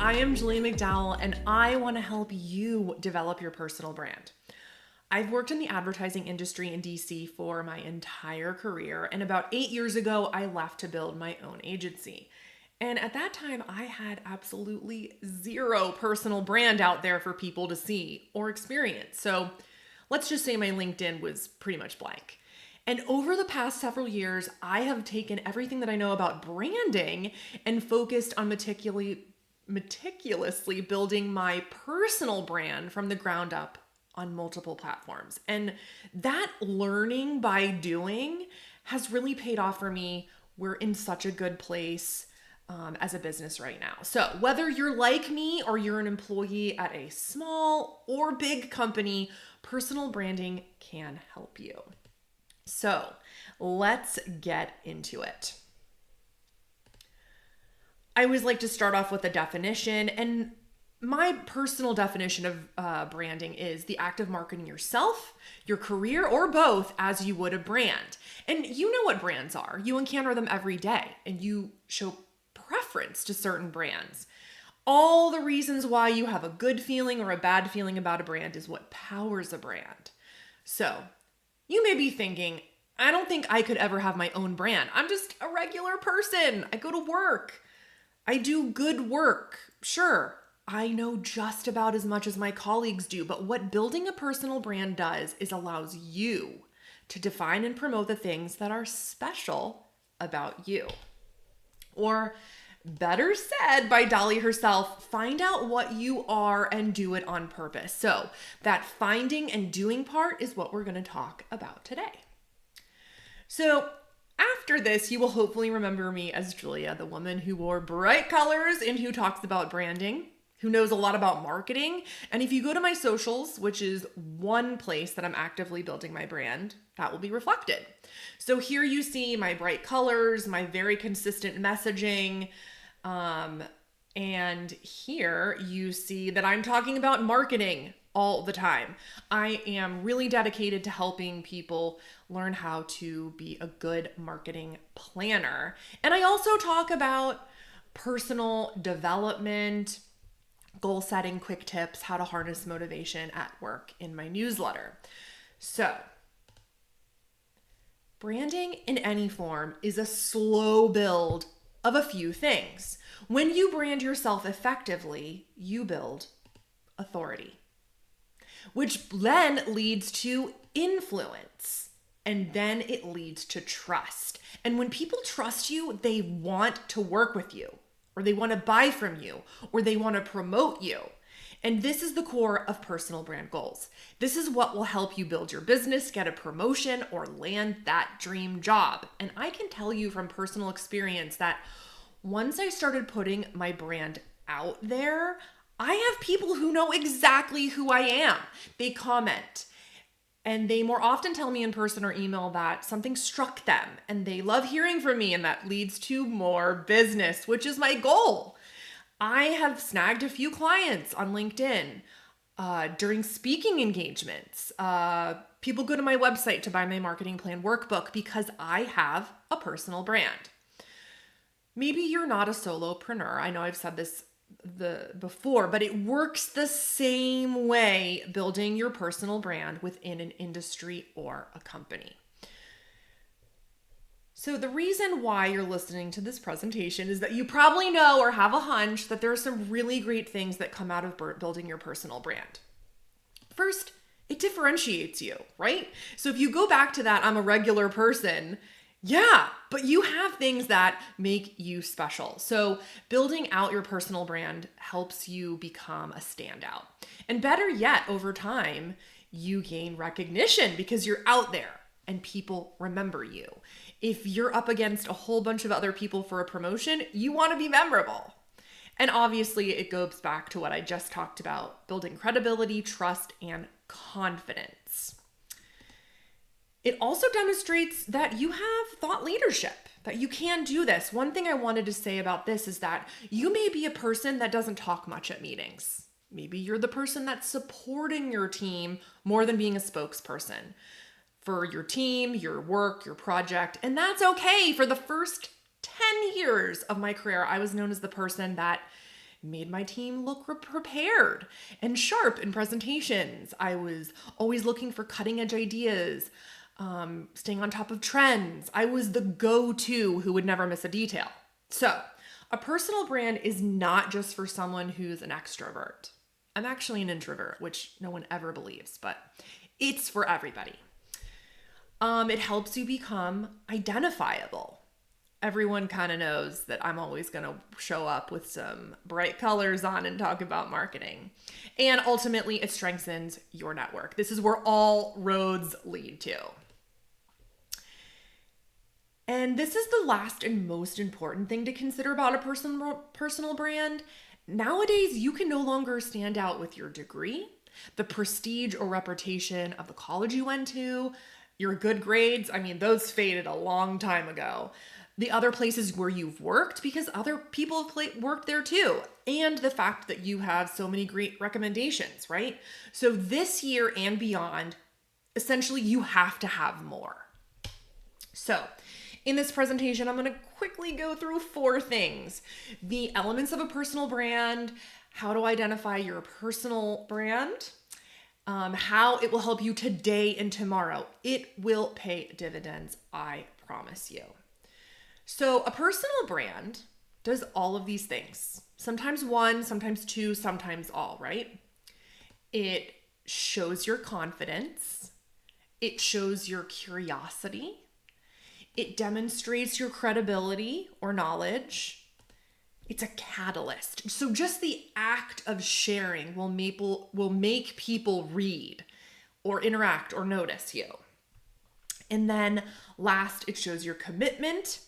I am Julia McDowell, and I want to help you develop your personal brand. I've worked in the advertising industry in DC for my entire career, and about 8 years ago, I left to build my own agency. And at that time, I had absolutely zero personal brand out there for people to see or experience. So let's just say my LinkedIn was pretty much blank. And over the past several years, I have taken everything that I know about branding and focused on meticulously building my personal brand from the ground up on multiple platforms. And that learning by doing has really paid off for me. We're in such a good place as a business right now. So whether you're like me or you're an employee at a small or big company, personal branding can help you. So let's get into it. I always like to start off with a definition, and my personal definition of branding is the act of marketing yourself, your career, or both as you would a brand. And you know what brands are. You encounter them every day, and you show preference to certain brands. All the reasons why you have a good feeling or a bad feeling about a brand is what powers a brand. So you may be thinking, I don't think I could ever have my own brand. I'm just a regular person. I go to work. I do good work. Sure, I know just about as much as my colleagues do, but what building a personal brand does is allows you to define and promote the things that are special about you. Or better said by Dolly herself, find out what you are and do it on purpose. So that finding and doing part is what we're going to talk about today. So after this, you will hopefully remember me as Julia, the woman who wore bright colors and who talks about branding, who knows a lot about marketing. And if you go to my socials, which is one place that I'm actively building my brand, that will be reflected. So here you see my bright colors, my very consistent messaging, and here you see that I'm talking about marketing all the time. I am really dedicated to helping people learn how to be a good marketing planner. And I also talk about personal development, goal setting, quick tips, how to harness motivation at work in my newsletter. So, branding in any form is a slow build of a few things. When you brand yourself effectively, you build authority, which then leads to influence, and then it leads to trust. And when people trust you, they want to work with you, or they want to buy from you, or they want to promote you. And this is the core of personal brand goals. This is what will help you build your business, get a promotion, or land that dream job. And I can tell you from personal experience that once I started putting my brand out there, I have people who know exactly who I am. They comment, and they more often tell me in person or email that something struck them, and they love hearing from me, and that leads to more business, which is my goal. I have snagged a few clients on LinkedIn during speaking engagements. People go to my website to buy my marketing plan workbook because I have a personal brand. Maybe you're not a solopreneur. I know I've said this before, but it works the same way building your personal brand within an industry or a company. So the reason why you're listening to this presentation is that you probably know or have a hunch that there are some really great things that come out of building your personal brand. First, it differentiates you, right? So if you go back to that, I'm a regular person. Yeah, but you have things that make you special. So building out your personal brand helps you become a standout. And better yet, over time, you gain recognition because you're out there and people remember you. If you're up against a whole bunch of other people for a promotion, you want to be memorable. And obviously, it goes back to what I just talked about, building credibility, trust, and confidence. It also demonstrates that you have thought leadership, that you can do this. One thing I wanted to say about this is that you may be a person that doesn't talk much at meetings. Maybe you're the person that's supporting your team more than being a spokesperson for your team, your work, your project, and that's okay. For the first 10 years of my career, I was known as the person that made my team look prepared and sharp in presentations. I was always looking for cutting edge ideas, staying on top of trends. I was the go-to who would never miss a detail. So a personal brand is not just for someone who's an extrovert. I'm actually an introvert, which no one ever believes, but it's for everybody. It helps you become identifiable. Everyone kind of knows that I'm always going to show up with some bright colors on and talk about marketing. And ultimately, it strengthens your network. This is where all roads lead to. And this is the last and most important thing to consider about a personal brand. Nowadays, you can no longer stand out with your degree, the prestige or reputation of the college you went to, your good grades. I mean, those faded a long time ago. The other places where you've worked, because other people have worked there too. And the fact that you have so many great recommendations, right? So this year and beyond, essentially you have to have more. So in this presentation, I'm going to quickly go through 4 things. The elements of a personal brand, how to identify your personal brand, how it will help you today and tomorrow. It will pay dividends, I promise you. So a personal brand does all of these things. Sometimes one, sometimes two, sometimes all, right? It shows your confidence. It shows your curiosity. It demonstrates your credibility or knowledge. It's a catalyst. So just the act of sharing will make people read or interact or notice you. And then last, it shows your commitment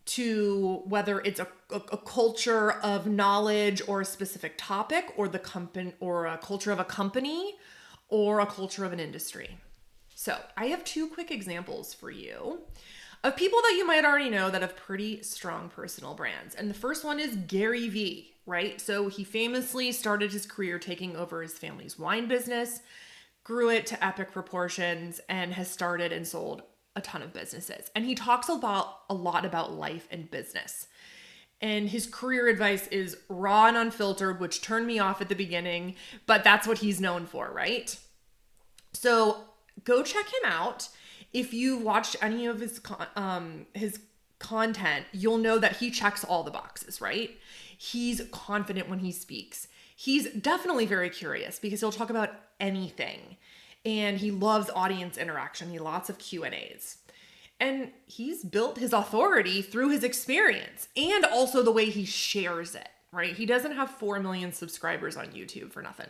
to whether it's a culture of knowledge or a specific topic, or the company, or a culture of a company, or a culture of an industry. So I have 2 quick examples for you of people that you might already know that have pretty strong personal brands. And the first one is Gary Vee, right? So he famously started his career taking over his family's wine business, grew it to epic proportions, and has started and sold a ton of businesses. And he talks about a lot about life and business. And his career advice is raw and unfiltered, which turned me off at the beginning, but that's what he's known for, right? So go check him out. If you've watched any of his content, you'll know that he checks all the boxes, right? He's confident when he speaks. He's definitely very curious because he'll talk about anything. And he loves audience interaction. He has lots of Q&As. And he's built his authority through his experience and also the way he shares it, right? He doesn't have 4 million subscribers on YouTube for nothing.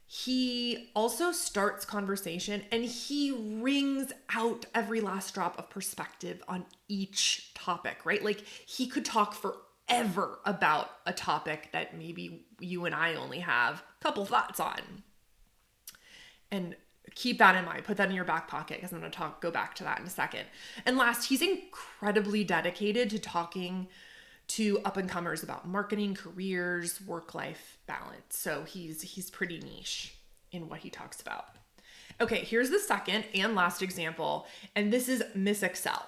He also starts conversation and he wrings out every last drop of perspective on each topic, right? Like he could talk forever about a topic that maybe you and I only have a couple thoughts on. And keep that in mind. Put that in your back pocket because I'm going to go back to that in a second. And last, he's incredibly dedicated to talking to up-and-comers about marketing, careers, work-life balance. So he's pretty niche in what he talks about. Okay, here's the second and last example, and this is Miss Excel.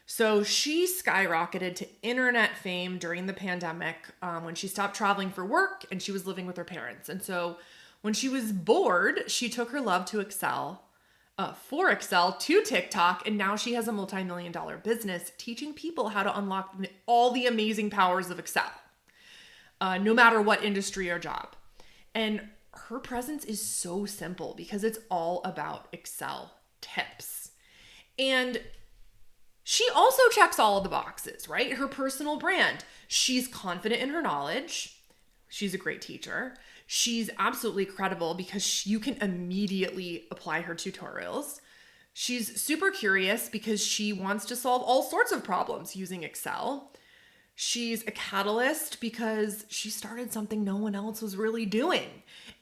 So she skyrocketed to internet fame during the pandemic when she stopped traveling for work and she was living with her parents. And so when she was bored, she took her love to Excel, for Excel to TikTok, and now she has a multi-million-dollar business teaching people how to unlock all the amazing powers of Excel, no matter what industry or job. And her presence is so simple because it's all about Excel tips. And she also checks all of the boxes, right? Her personal brand. She's confident in her knowledge. She's a great teacher. She's absolutely credible because you can immediately apply her tutorials. She's super curious because she wants to solve all sorts of problems using Excel. She's a catalyst because she started something no one else was really doing.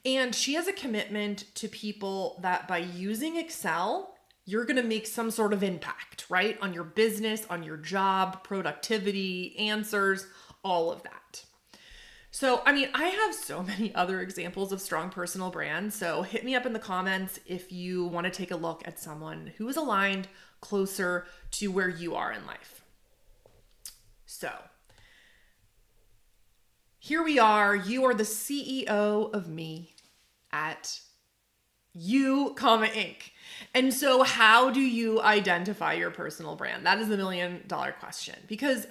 And she has a commitment to people that by using Excel, you're going to make some sort of impact, right? On your business, on your job, productivity, answers, all of that. So, I mean, I have so many other examples of strong personal brands. So hit me up in the comments if you want to take a look at someone who is aligned closer to where you are in life. So here we are. You are the CEO of me at You, Inc. And so how do you identify your personal brand? That is the $1 million question. Because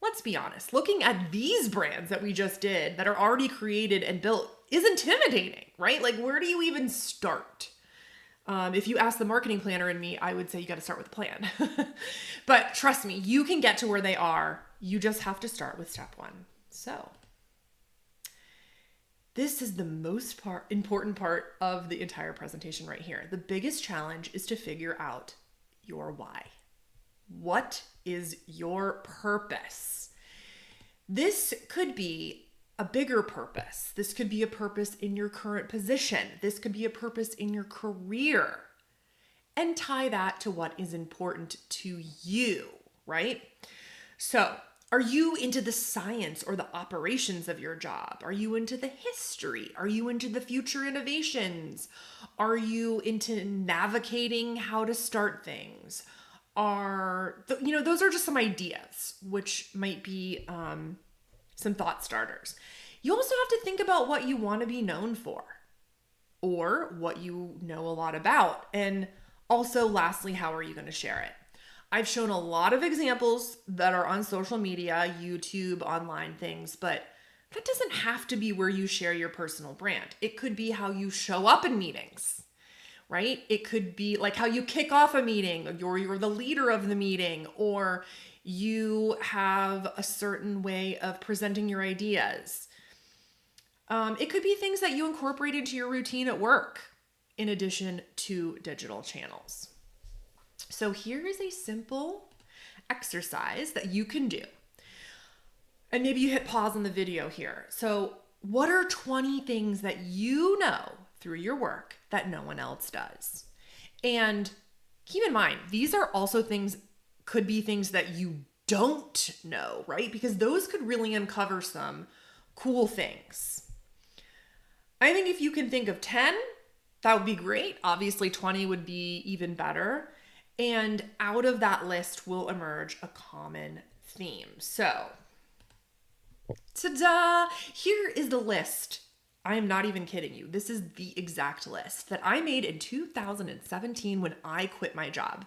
let's be honest, looking at these brands that we just did that are already created and built is intimidating, right? Like, where do you even start? If you ask the marketing planner in me, I would say you got to start with a plan. But trust me, you can get to where they are. You just have to start with step one. So this is the most important part of the entire presentation right here. The biggest challenge is to figure out your why. What is your purpose? This could be a bigger purpose. This could be a purpose in your current position. This could be a purpose in your career. And tie that to what is important to you, right? So, are you into the science or the operations of your job? Are you into the history? Are you into the future innovations? Are you into navigating how to start things? Those are just some ideas, which might be some thought starters. You also have to think about what you want to be known for or what you know a lot about. And also, lastly, how are you going to share it? I've shown a lot of examples that are on social media, YouTube, online things, but that doesn't have to be where you share your personal brand. It could be how you show up in meetings, right? It could be like how you kick off a meeting, or you're the leader of the meeting, or you have a certain way of presenting your ideas. It could be things that you incorporate into your routine at work, in addition to digital channels. So here is a simple exercise that you can do. And maybe you hit pause on the video here. So what are 20 things that you know through your work that no one else does? And keep in mind, these are also could be things that you don't know, right? Because those could really uncover some cool things. I think if you can think of 10, that would be great. Obviously, 20 would be even better. And out of that list will emerge a common theme. So, ta-da! Here is the list. I am not even kidding you. This is the exact list that I made in 2017 when I quit my job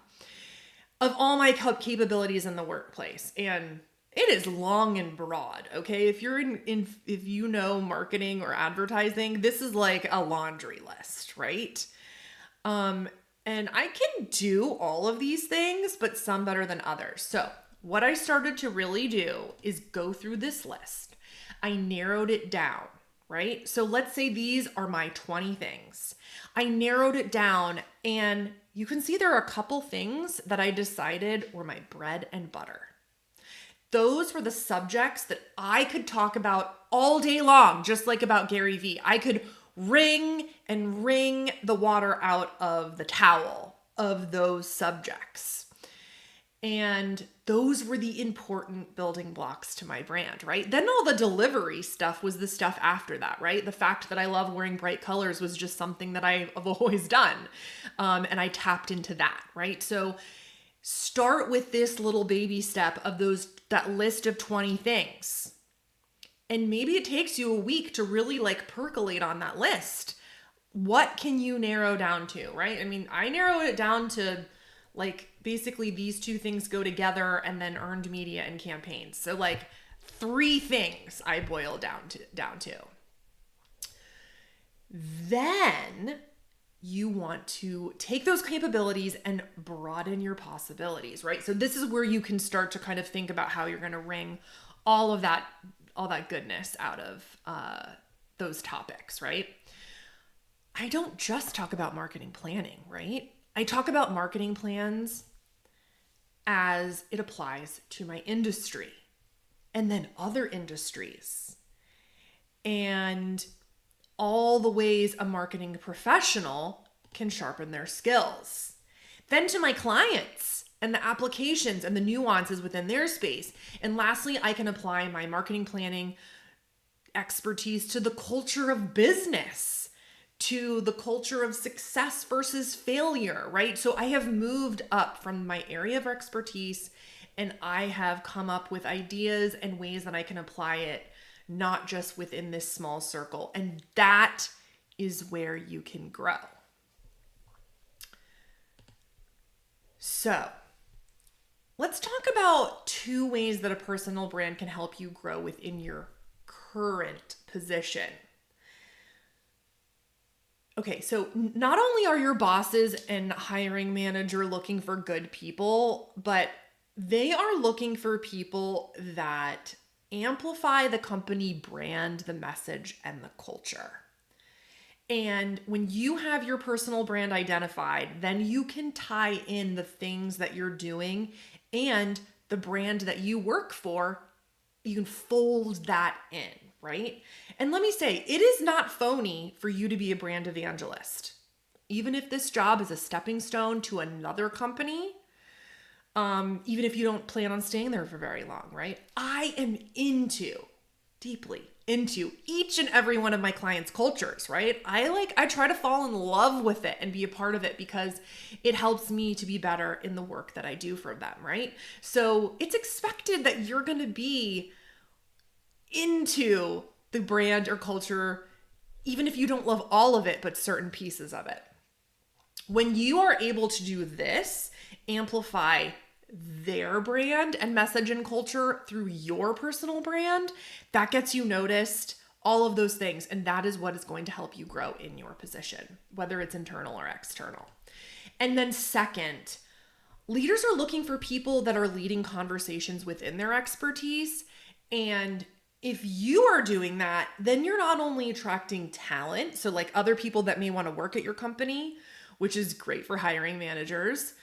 of all my capabilities in the workplace. And it is long and broad, okay? If you're if you know marketing or advertising, this is like a laundry list, right? And I can do all of these things, but some better than others. So what I started to really do is go through this list. I narrowed it down, right? So let's say these are my 20 things. I narrowed it down, and you can see there are a couple things that I decided were my bread and butter. Those were the subjects that I could talk about all day long, just like about Gary Vee. I could wring the water out of the towel of those subjects. And those were the important building blocks to my brand, right? Then all the delivery stuff was the stuff after that, right? The fact that I love wearing bright colors was just something that I've always done. And I tapped into that, right? So start with this little baby step of that list of 20 things. And maybe it takes you a week to really percolate on that list. What can you narrow down to, right? I mean, I narrowed it down to basically these two things go together, and then earned media and campaigns. So 3 things I boiled down to. Then you want to take those capabilities and broaden your possibilities, right? So this is where you can start to kind of think about how you're going to wring all that goodness out of those topics, right? I don't just talk about marketing planning, right? I talk about marketing plans as it applies to my industry and then other industries and all the ways a marketing professional can sharpen their skills. Then to my clients and the applications and the nuances within their space. And lastly, I can apply my marketing planning expertise to the culture of business, to the culture of success versus failure, right? So I have moved up from my area of expertise, and I have come up with ideas and ways that I can apply it not just within this small circle. And that is where you can grow. So let's talk about 2 ways that a personal brand can help you grow within your current position. Okay, so not only are your bosses and hiring manager looking for good people, but they are looking for people that amplify the company brand, the message, and the culture. And when you have your personal brand identified, then you can tie in the things that you're doing and the brand that you work for. You can fold that in, right? And let me say, it is not phony for you to be a brand evangelist. Even if this job is a stepping stone to another company, even if you don't plan on staying there for very long, right? I am deeply into each and every one of my clients' cultures, right? I try to fall in love with it and be a part of it because it helps me to be better in the work that I do for them, right? So it's expected that you're going to be into the brand or culture, even if you don't love all of it, but certain pieces of it. When you are able to do this, amplify their brand and message and culture through your personal brand, that gets you noticed, all of those things. And that is what is going to help you grow in your position, whether it's internal or external. And then second, leaders are looking for people that are leading conversations within their expertise. And if you are doing that, then you're not only attracting talent, so like other people that may want to work at your company, which is great for hiring managers,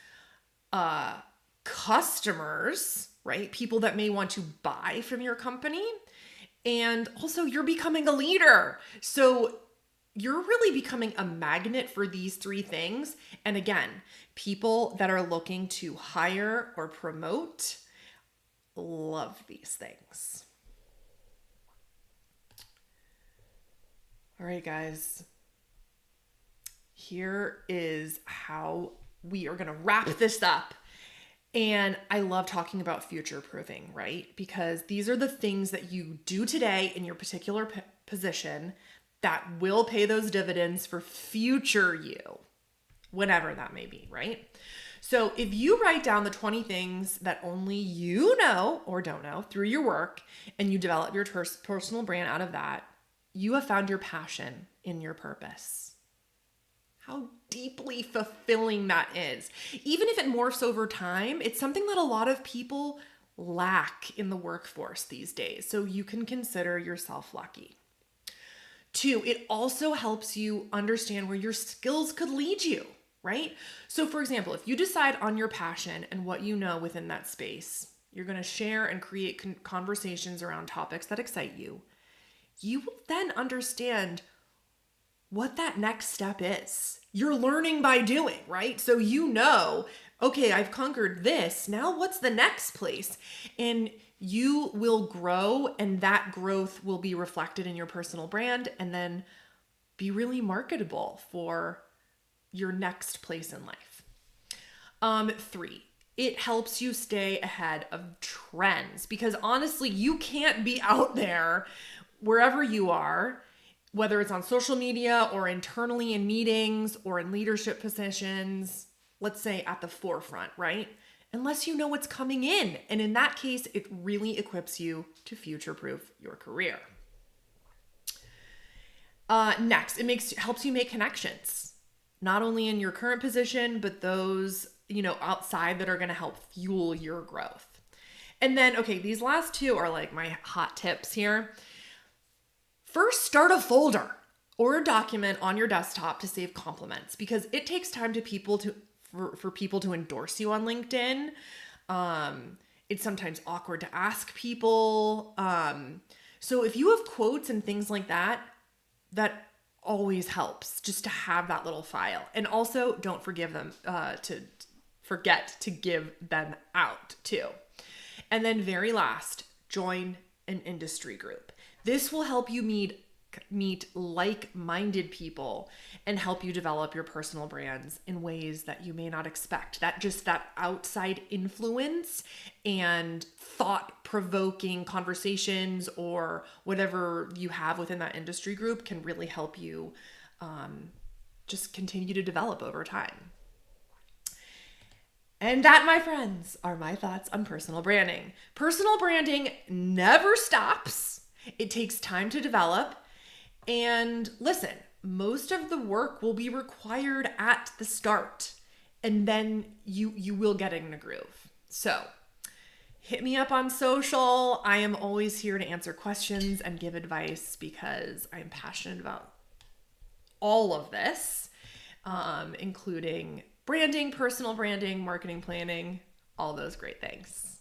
customers, right? People that may want to buy from your company. And also you're becoming a leader. So you're really becoming a magnet for these 3 things. And again, people that are looking to hire or promote love these things. All right, guys. Here is how we are going to wrap this up. And I love talking about future proofing, right? Because these are the things that you do today in your particular position that will pay those dividends for future you, whenever that may be, right? So if you write down the 20 things that only you know or don't know through your work, and you develop your personal brand out of that, you have found your passion in your purpose. How deeply fulfilling that is. Even if it morphs over time, it's something that a lot of people lack in the workforce these days. So you can consider yourself lucky. 2, it also helps you understand where your skills could lead you, right? So for example, if you decide on your passion and what you know within that space, you're going to share and create conversations around topics that excite you. You will then understand what that next step is. You're learning by doing, right? So you know, okay, I've conquered this. Now what's the next place? And you will grow, and that growth will be reflected in your personal brand and then be really marketable for your next place in life. 3, it helps you stay ahead of trends, because honestly, you can't be out there wherever you are, whether it's on social media or internally in meetings or in leadership positions, let's say at the forefront, right? Unless you know what's coming in. And in that case, it really equips you to future-proof your career. Next, helps you make connections, not only in your current position, but those, outside that are going to help fuel your growth. And then, okay, these last 2 are like my hot tips here. First, start a folder or a document on your desktop to save compliments, because it takes time for people to endorse you on LinkedIn. It's sometimes awkward to ask people. So if you have quotes and things like that, that always helps just to have that little file. And also don't forget to give them out too. And then very last, join an industry group. This will help you meet meet like-minded people and help you develop your personal brands in ways that you may not expect. That outside influence and thought-provoking conversations or whatever you have within that industry group can really help you just continue to develop over time. And that, my friends, are my thoughts on personal branding. Personal branding never stops. It takes time to develop. And listen, most of the work will be required at the start. And then you will get in a groove. So hit me up on social. I am always here to answer questions and give advice because I'm passionate about all of this, including branding, personal branding, marketing planning, all those great things.